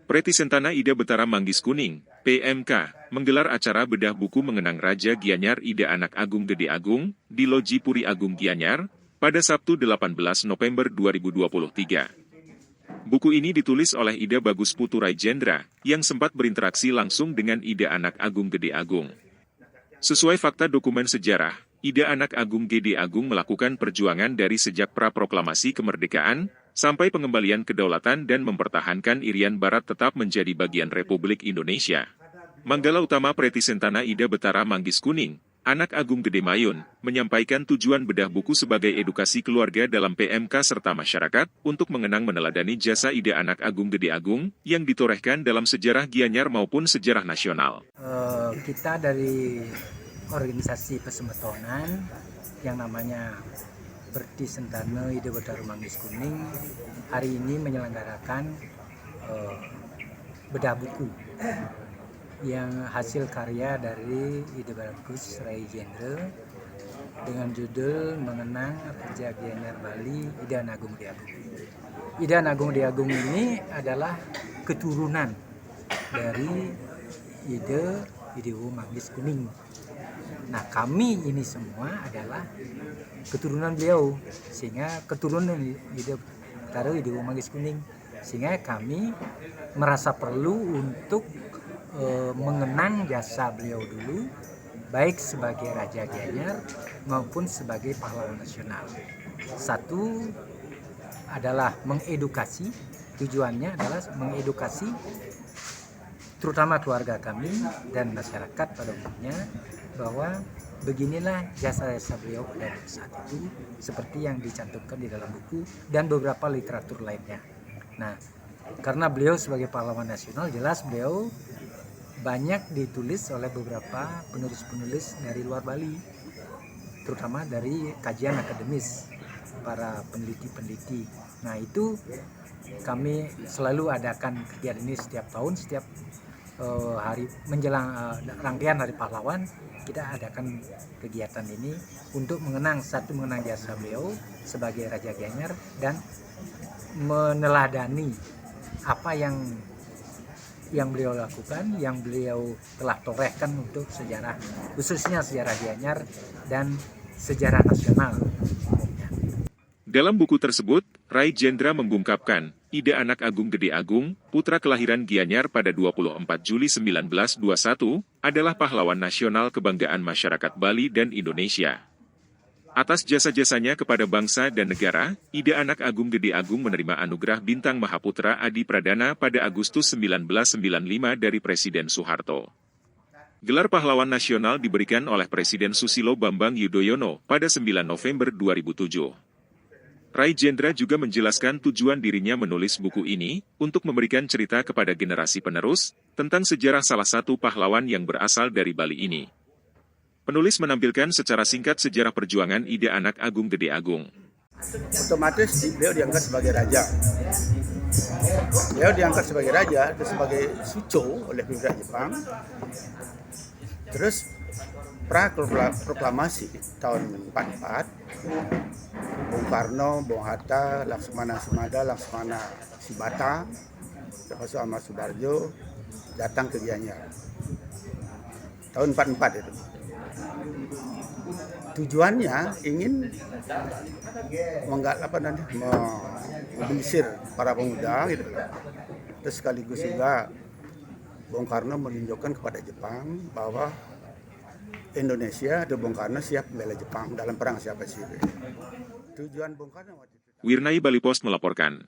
Preti Sentana Ida Betara Manggis Kuning, PMK, menggelar acara bedah buku mengenang Raja Gianyar Ida Anak Agung Gede Agung, di Loji Puri Agung Gianyar, pada Sabtu 18 November 2023. Buku ini ditulis oleh Ida Bagus Putu Rajendra, yang sempat berinteraksi langsung dengan Ida Anak Agung Gede Agung. Sesuai fakta dokumen sejarah, Ida Anak Agung Gede Agung melakukan perjuangan dari sejak pra-proklamasi kemerdekaan, sampai pengembalian kedaulatan dan mempertahankan Irian Barat tetap menjadi bagian Republik Indonesia. Manggala Utama Preti Sentana Ida Betara Manggis Kuning, Anak Agung Gede Mayun, menyampaikan tujuan bedah buku sebagai edukasi keluarga dalam PMK serta masyarakat, untuk mengenang meneladani jasa Ida Anak Agung Gede Agung, yang ditorehkan dalam sejarah Gianyar maupun sejarah nasional. Kita dari organisasi Pesemetonan yang namanya Preti Sentana Ida Betara Manggis Kuning hari ini menyelenggarakan bedah buku yang hasil karya dari Ida Bagus Rajendra dengan judul mengenang Raja Gianyar Bali Ida Agung Gede Agung. Ida Agung Gede Agung ini adalah keturunan dari Ida Manggis Kuning. Nah, kami ini semua adalah keturunan beliau, sehingga keturunan Ida Manggis Kuning, sehingga kami merasa perlu untuk mengenang jasa beliau dulu, baik sebagai Raja Gianyar maupun sebagai pahlawan nasional. Satu adalah mengedukasi, tujuannya adalah mengedukasi terutama keluarga kami dan masyarakat pada umumnya, bahwa beginilah jasa-jasa beliau pada saat itu, seperti yang dicantumkan di dalam buku dan beberapa literatur lainnya. Nah, karena beliau sebagai pahlawan nasional, jelas beliau banyak ditulis oleh beberapa penulis-penulis dari luar Bali, terutama dari kajian akademis, para peneliti-peneliti. Nah, itu kami selalu adakan kegiatan ini setiap tahun, setiap hari menjelang rangkaian Hari Pahlawan, kita adakan kegiatan ini untuk mengenang jasa beliau sebagai Raja Gianyar dan meneladani apa yang beliau lakukan, yang beliau telah torehkan untuk sejarah, khususnya sejarah Gianyar dan sejarah nasional. Dalam buku tersebut, Rajendra mengungkapkan, Ida Anak Agung Gede Agung, putra kelahiran Gianyar pada 24 Juli 1921, adalah pahlawan nasional kebanggaan masyarakat Bali dan Indonesia. Atas jasa-jasanya kepada bangsa dan negara, Ida Anak Agung Gede Agung menerima anugerah Bintang Mahaputra Adi Pradana pada Agustus 1995 dari Presiden Soeharto. Gelar pahlawan nasional diberikan oleh Presiden Susilo Bambang Yudhoyono pada 9 November 2007. Rajendra juga menjelaskan tujuan dirinya menulis buku ini, untuk memberikan cerita kepada generasi penerus, tentang sejarah salah satu pahlawan yang berasal dari Bali ini. Penulis menampilkan secara singkat sejarah perjuangan Ida Anak Agung Gede Agung. Otomatis beliau diangkat sebagai raja. Beliau diangkat sebagai raja, sebagai suco oleh pemerintah Jepang. Terus proklamasi tahun 44, Bung Karno, Bung Hatta, Laksmana Sumada, Laksmana Sibata, termasuk Ahmad Sudarjo datang ke Gianyar. Tahun 44 itu. Tujuannya ingin mobilisir para pemuda gitu. Terus sekaligus juga Bung Karno menunjukkan kepada Jepang bahwa Indonesia atau Bung Karno siap membela Jepang dalam perang Asia Pasifik. Tujuan Bung Karno waktu itu. Wirnai Bali Post melaporkan.